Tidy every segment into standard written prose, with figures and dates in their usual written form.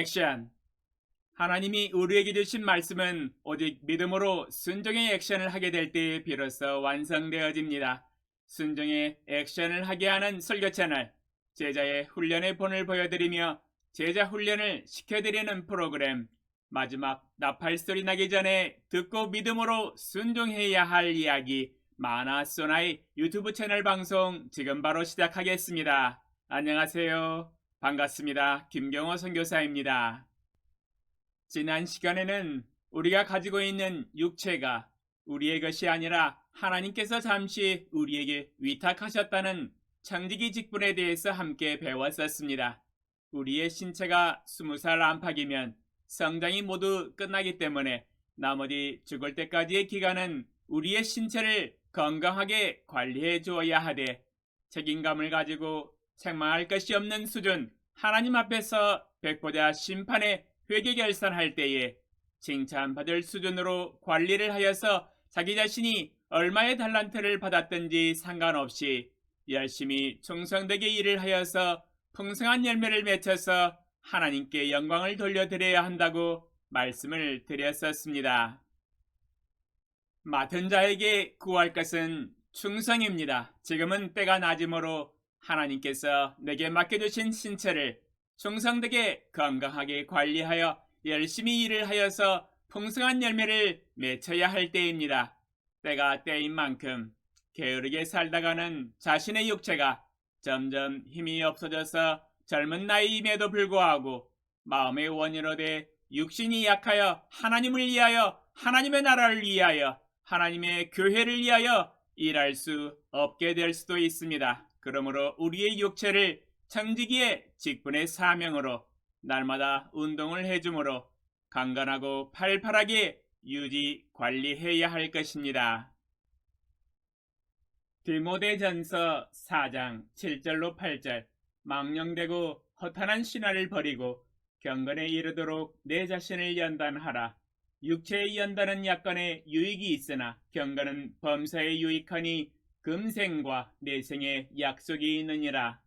액션. 하나님이 우리에게 주신 말씀은 오직 믿음으로 순종의 액션을 하게 될 때 비로소 완성되어집니다. 순종의 액션을 하게 하는 설교 채널, 제자의 훈련의 본을 보여드리며 제자 훈련을 시켜드리는 프로그램, 마지막 나팔 소리 나기 전에 듣고 믿음으로 순종해야 할 이야기, 마나소나의 유튜브 채널 방송 지금 바로 시작하겠습니다. 안녕하세요. 반갑습니다. 김경호 선교사입니다. 지난 시간에는 우리가 가지고 있는 육체가 우리의 것이 아니라 하나님께서 잠시 우리에게 위탁하셨다는 청지기 직분에 대해서 함께 배웠었습니다. 우리의 신체가 20살 안팎이면 성장이 모두 끝나기 때문에 나머지 죽을 때까지의 기간은 우리의 신체를 건강하게 관리해 주어야 하되, 책임감을 가지고 책망할 것이 없는 수준, 하나님 앞에서 백보자 심판의 회개 결산할 때에 칭찬받을 수준으로 관리를 하여서 자기 자신이 얼마의 달란트를 받았든지 상관없이 열심히 충성되게 일을 하여서 풍성한 열매를 맺혀서 하나님께 영광을 돌려드려야 한다고 말씀을 드렸었습니다. 맡은 자에게 구할 것은 충성입니다. 지금은 때가 낮으므로 하나님께서 내게 맡겨주신 신체를 충성되게 건강하게 관리하여 열심히 일을 하여서 풍성한 열매를 맺어야 할 때입니다. 때가 때인 만큼 게으르게 살다가는 자신의 육체가 점점 힘이 없어져서 젊은 나이임에도 불구하고 마음의 원인으로 돼 육신이 약하여 하나님을 위하여, 하나님의 나라를 위하여, 하나님의 교회를 위하여 일할 수 없게 될 수도 있습니다. 그러므로 우리의 육체를 청지기의 직분의 사명으로 날마다 운동을 해주므로 강건하고 팔팔하게 유지 관리해야 할 것입니다. 디모데전서 4장 7절로 8절. 망령되고 허탄한 신화를 버리고 경건에 이르도록 내 자신을 연단하라. 육체의 연단은 약간의 유익이 있으나 경건은 범사에 유익하니 금생과 내생에 약속이 있느니라.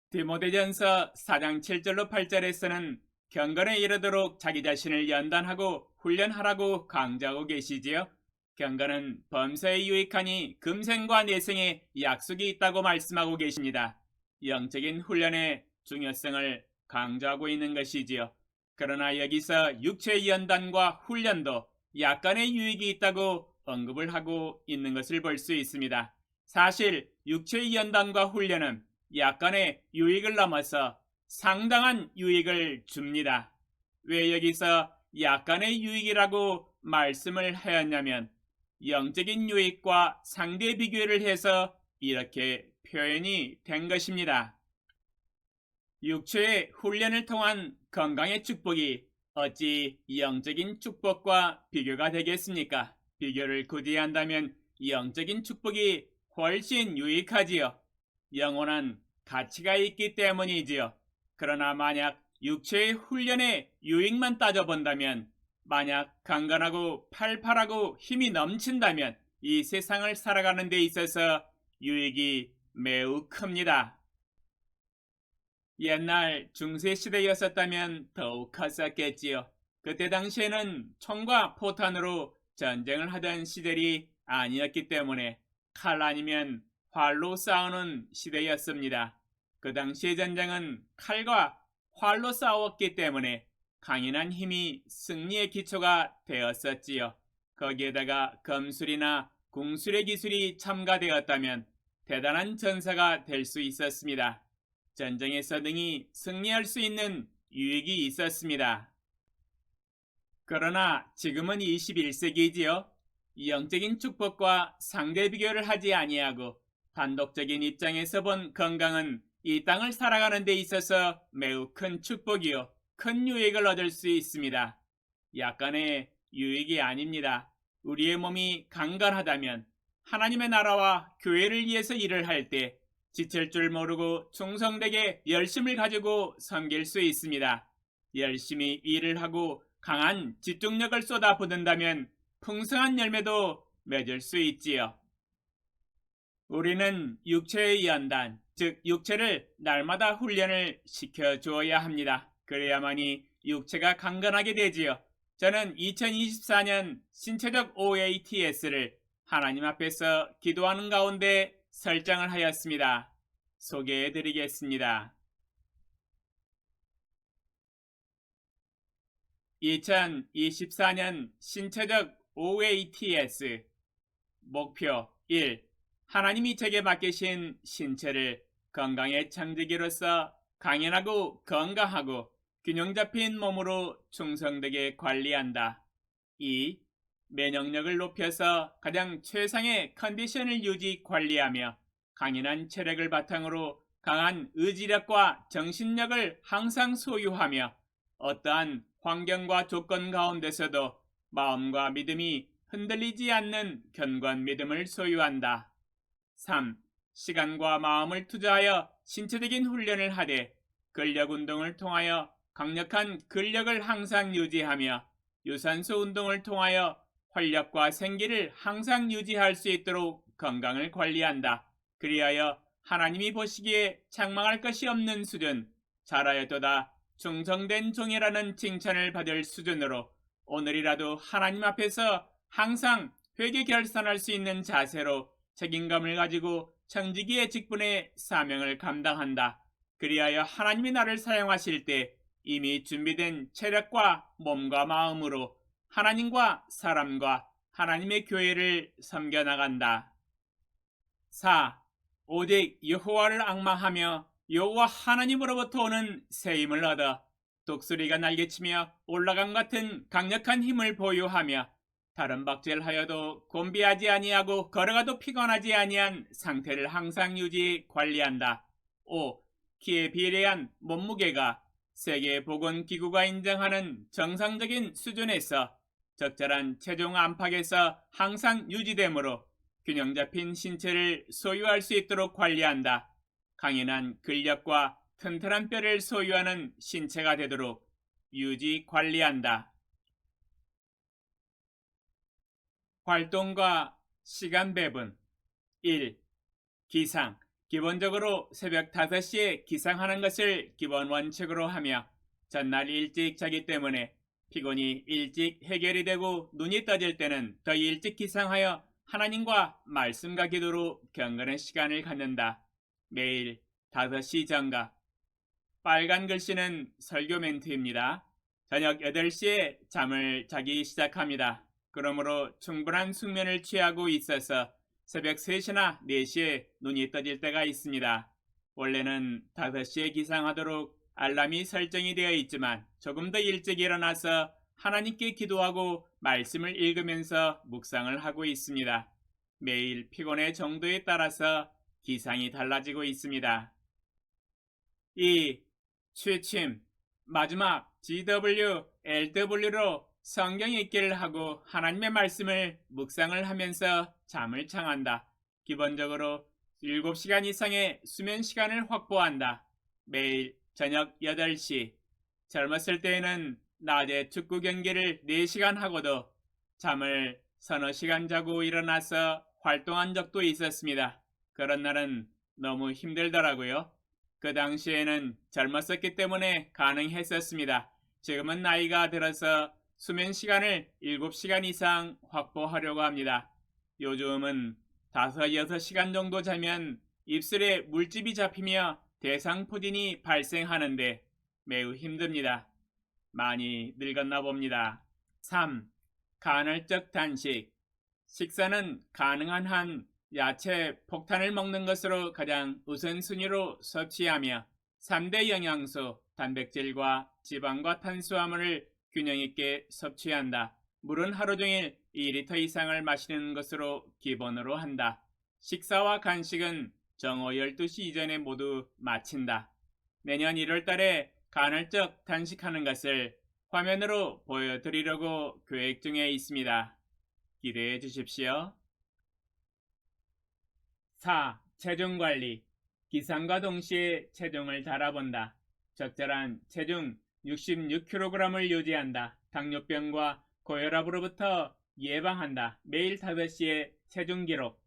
디모데전서 4장 7절로 8절에서는 경건에 이르도록 자기 자신을 연단하고 훈련하라고 강조하고 계시지요. 경건은 범사에 유익하니 금생과 내생에 약속이 있다고 말씀하고 계십니다. 영적인 훈련의 중요성을 강조하고 있는 것이지요. 그러나 여기서 육체의 연단과 훈련도 약간의 유익이 있다고 언급을 하고 있는 것을 볼 수 있습니다. 사실 육체의 연단과 훈련은 약간의 유익을 넘어서 상당한 유익을 줍니다. 왜 여기서 약간의 유익이라고 말씀을 하였냐면, 영적인 유익과 상대 비교를 해서 이렇게 표현이 된 것입니다. 육체의 훈련을 통한 건강의 축복이 어찌 영적인 축복과 비교가 되겠습니까? 비교를 굳이 한다면 영적인 축복이 훨씬 유익하지요. 영원한 가치가 있기 때문이지요. 그러나 만약 육체의 훈련의 유익만 따져본다면, 만약 강건하고 팔팔하고 힘이 넘친다면 이 세상을 살아가는 데 있어서 유익이 매우 큽니다. 옛날 중세시대였었다면 더욱 컸었겠지요. 그때 당시에는 총과 포탄으로 전쟁을 하던 시절이 아니었기 때문에 칼 아니면 활로 싸우는 시대였습니다. 그 당시의 전쟁은 칼과 활로 싸웠기 때문에 강인한 힘이 승리의 기초가 되었었지요. 거기에다가 검술이나 궁술의 기술이 첨가되었다면 대단한 전사가 될 수 있었습니다. 전쟁에서 능히 승리할 수 있는 유익이 있었습니다. 그러나 지금은 21세기이지요. 영적인 축복과 상대 비교를 하지 아니하고 단독적인 입장에서 본 건강은 이 땅을 살아가는 데 있어서 매우 큰 축복이요, 큰 유익을 얻을 수 있습니다. 약간의 유익이 아닙니다. 우리의 몸이 강건하다면 하나님의 나라와 교회를 위해서 일을 할 때 지칠 줄 모르고 충성되게 열심을 가지고 섬길 수 있습니다. 열심히 일을 하고 강한 집중력을 쏟아붓는다면 풍성한 열매도 맺을 수 있지요. 우리는 육체의 연단, 즉 육체를 날마다 훈련을 시켜주어야 합니다. 그래야만이 육체가 강건하게 되지요. 저는 2024년 신체적 OATS를 하나님 앞에서 기도하는 가운데 설정을 하였습니다. 소개해 드리겠습니다. 2024년 신체적 OATS 목표 1. 하나님이 제게 맡기신 신체를 건강의 청지기로서 강연하고 건강하고 균형 잡힌 몸으로 충성되게 관리한다. 2. 면역력을 높여서 가장 최상의 컨디션을 유지 관리하며 강인한 체력을 바탕으로 강한 의지력과 정신력을 항상 소유하며 어떠한 환경과 조건 가운데서도 마음과 믿음이 흔들리지 않는 견고한 믿음을 소유한다. 3. 시간과 마음을 투자하여 신체적인 훈련을 하되 근력 운동을 통하여 강력한 근력을 항상 유지하며 유산소 운동을 통하여 활력과 생기를 항상 유지할 수 있도록 건강을 관리한다. 그리하여 하나님이 보시기에 책망할 것이 없는 수준, 잘하였도다 충성된 종이라는 칭찬을 받을 수준으로 오늘이라도 하나님 앞에서 항상 회개 결산할 수 있는 자세로 책임감을 가지고 청지기의 직분의 사명을 감당한다. 그리하여 하나님이 나를 사용하실 때 이미 준비된 체력과 몸과 마음으로 하나님과 사람과 하나님의 교회를 섬겨나간다. 4. 오직 여호와를 앙망하며 여호와 하나님으로부터 오는 세임을 얻어 독수리가 날개치며 올라감 같은 강력한 힘을 보유하며 다른 박제를 하여도 곤비하지 아니하고 걸어가도 피곤하지 아니한 상태를 항상 유지 관리한다. 5. 키에 비례한 몸무게가 세계보건기구가 인정하는 정상적인 수준에서 적절한 체중 안팎에서 항상 유지되므로 균형 잡힌 신체를 소유할 수 있도록 관리한다. 강인한 근력과 튼튼한 뼈를 소유하는 신체가 되도록 유지 관리한다. 활동과 시간 배분 1. 기상 기본적으로 새벽 5시에 기상하는 것을 기본 원칙으로 하며 전날 일찍 자기 때문에 피곤이 일찍 해결이 되고 눈이 떠질 때는 더 일찍 기상하여 하나님과 말씀과 기도로 경건한 시간을 갖는다. 매일 5시 정각 빨간 글씨는 설교 멘트입니다. 저녁 8시에 잠을 자기 시작합니다. 그러므로 충분한 숙면을 취하고 있어서 새벽 3시나 4시에 눈이 떠질 때가 있습니다. 원래는 5시에 기상하도록 알람이 설정이 되어 있지만 조금 더 일찍 일어나서 하나님께 기도하고 말씀을 읽으면서 묵상을 하고 있습니다. 매일 피곤의 정도에 따라서 기상이 달라지고 있습니다. 2. 취침 마지막 GW, LW로 성경 읽기를 하고 하나님의 말씀을 묵상을 하면서 잠을 청한다. 기본적으로 7시간 이상의 수면 시간을 확보한다. 매일 저녁 8시. 젊었을 때에는 낮에 축구 경기를 4시간 하고도 잠을 서너 시간 자고 일어나서 활동한 적도 있었습니다. 그런 날은 너무 힘들더라고요. 그 당시에는 젊었었기 때문에 가능했었습니다. 지금은 나이가 들어서 수면 시간을 7시간 이상 확보하려고 합니다. 요즘은 5, 6시간 정도 자면 입술에 물집이 잡히며 대상포진이 발생하는데 매우 힘듭니다. 많이 늙었나 봅니다. 3. 간헐적 단식 식사는 가능한 한 야채 폭탄을 먹는 것으로 가장 우선순위로 섭취하며 3대 영양소, 단백질과 지방과 탄수화물을 균형 있게 섭취한다. 물은 하루 종일 2리터 이상을 마시는 것으로 기본으로 한다. 식사와 간식은 정오 12시 이전에 모두 마친다. 내년 1월 달에 간헐적 단식하는 것을 화면으로 보여드리려고 계획 중에 있습니다. 기대해 주십시오. 4. 체중관리 기상과 동시에 체중을 달아본다. 적절한 체중 66kg을 유지한다. 당뇨병과 고혈압으로부터 예방한다. 매일 5시에 체중 기록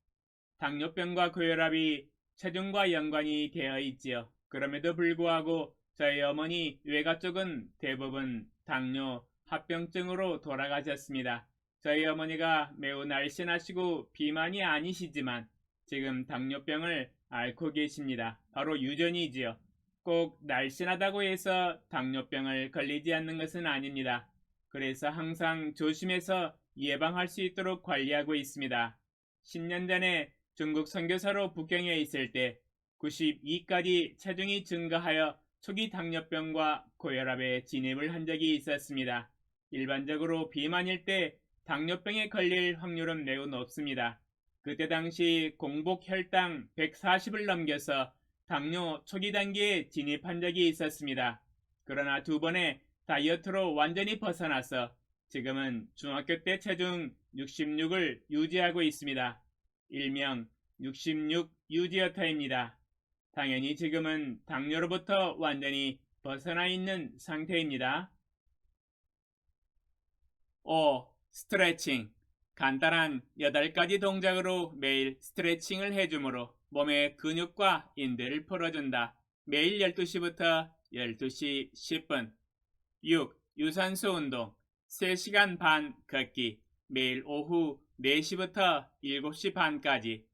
당뇨병과 고혈압이 체중과 연관이 되어 있지요. 그럼에도 불구하고 저희 어머니 외가 쪽은 대부분 당뇨, 합병증으로 돌아가셨습니다. 저희 어머니가 매우 날씬하시고 비만이 아니시지만 지금 당뇨병을 앓고 계십니다. 바로 유전이지요. 꼭 날씬하다고 해서 당뇨병을 걸리지 않는 것은 아닙니다. 그래서 항상 조심해서 예방할 수 있도록 관리하고 있습니다. 10년 전에 중국 선교사로 북경에 있을 때 92까지 체중이 증가하여 초기 당뇨병과 고혈압에 진입을 한 적이 있었습니다. 일반적으로 비만일 때 당뇨병에 걸릴 확률은 매우 높습니다. 그때 당시 공복 혈당 140을 넘겨서 당뇨 초기 단계에 진입한 적이 있었습니다. 그러나 두 번의 다이어트로 완전히 벗어나서 지금은 중학교 때 체중 66을 유지하고 있습니다. 일명 66 유지어터입니다. 당연히 지금은 당뇨로부터 완전히 벗어나 있는 상태입니다. 5. 스트레칭. 간단한 8가지 동작으로 매일 스트레칭을 해주므로 몸의 근육과 인대를 풀어준다. 매일 12시부터 12시 10분. 6. 유산소 운동. 3시간 반 걷기. 매일 오후 4시부터 7시 반까지.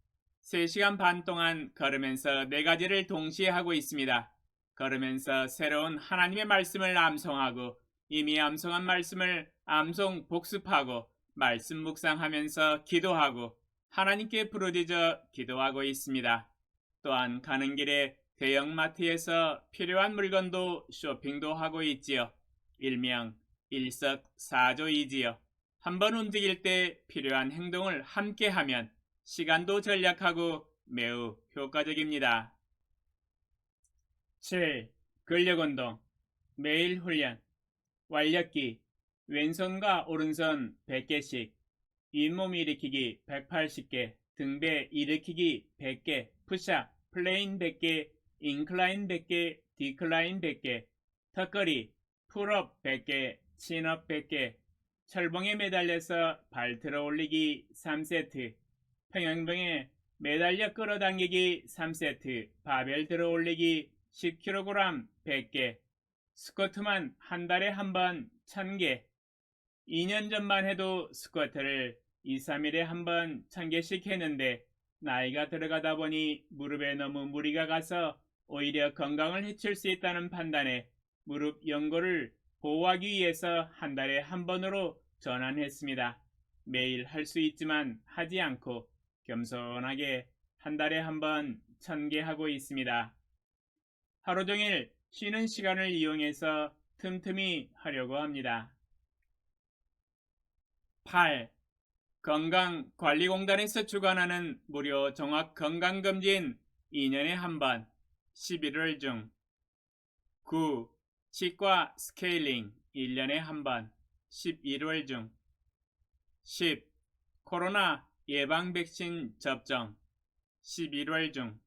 3시간 반 동안 걸으면서 4가지를 동시에 하고 있습니다. 걸으면서 새로운 하나님의 말씀을 암송하고 이미 암송한 말씀을 암송 복습하고 말씀 묵상하면서 기도하고 하나님께 부르짖어 기도하고 있습니다. 또한 가는 길에 대형마트에서 필요한 물건도 쇼핑도 하고 있지요. 일명 일석사조이지요. 한번 움직일 때 필요한 행동을 함께 하면 시간도 절약하고 매우 효과적입니다. 7. 근력운동. 매일 훈련. 완력기. 왼손과 오른손 100개씩. 잇몸 일으키기 180개. 등배 일으키기 100개. 푸시업, 플레인 100개. 인클라인 100개. 디클라인 100개. 턱걸이, 풀업 100개. 친업 100개. 철봉에 매달려서 발 들어 올리기 3세트. 평행봉에 매달려 끌어당기기 3세트, 바벨 들어 올리기 10kg 100개, 스쿼트만 한 달에 한 번 1000개. 2년 전만 해도 스쿼트를 2, 3일에 한 번 1000개씩 했는데 나이가 들어가다 보니 무릎에 너무 무리가 가서 오히려 건강을 해칠 수 있다는 판단에 무릎 연골을 보호하기 위해서 한 달에 한 번으로 전환했습니다. 매일 할 수 있지만 하지 않고 겸손하게 한 달에 한 번 1000개 하고 있습니다. 하루 종일 쉬는 시간을 이용해서 틈틈이 하려고 합니다. 8. 건강관리공단에서 주관하는 무료 종합건강검진 2년에 한 번 11월 중. 9. 치과 스케일링 1년에 한 번 11월 중. 10. 코로나 예방 백신 접종 11월 중.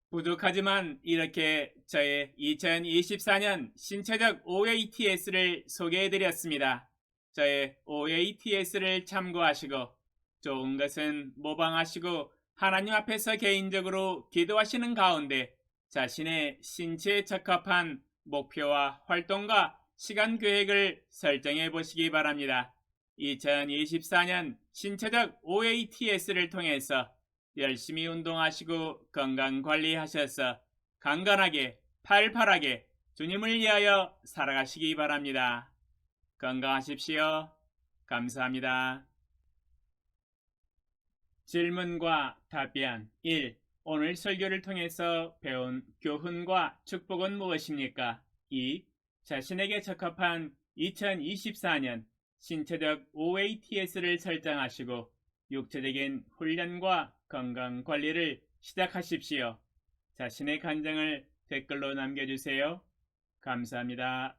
부족하지만 이렇게 저의 2024년 신체적 OATS를 소개해드렸습니다. 저의 OATS를 참고하시고 좋은 것은 모방하시고 하나님 앞에서 개인적으로 기도하시는 가운데 자신의 신체에 적합한 목표와 활동과 시간 계획을 설정해 보시기 바랍니다. 2024년 신체적 OATS를 통해서 열심히 운동하시고 건강관리하셔서 강건하게 팔팔하게 주님을 위하여 살아가시기 바랍니다. 건강하십시오. 감사합니다. 질문과 답변 1. 오늘 설교를 통해서 배운 교훈과 축복은 무엇입니까? 2. 자신에게 적합한 2024년 신체적 OATS를 설정하시고 육체적인 훈련과 건강관리를 시작하십시오. 자신의 간증을 댓글로 남겨주세요. 감사합니다.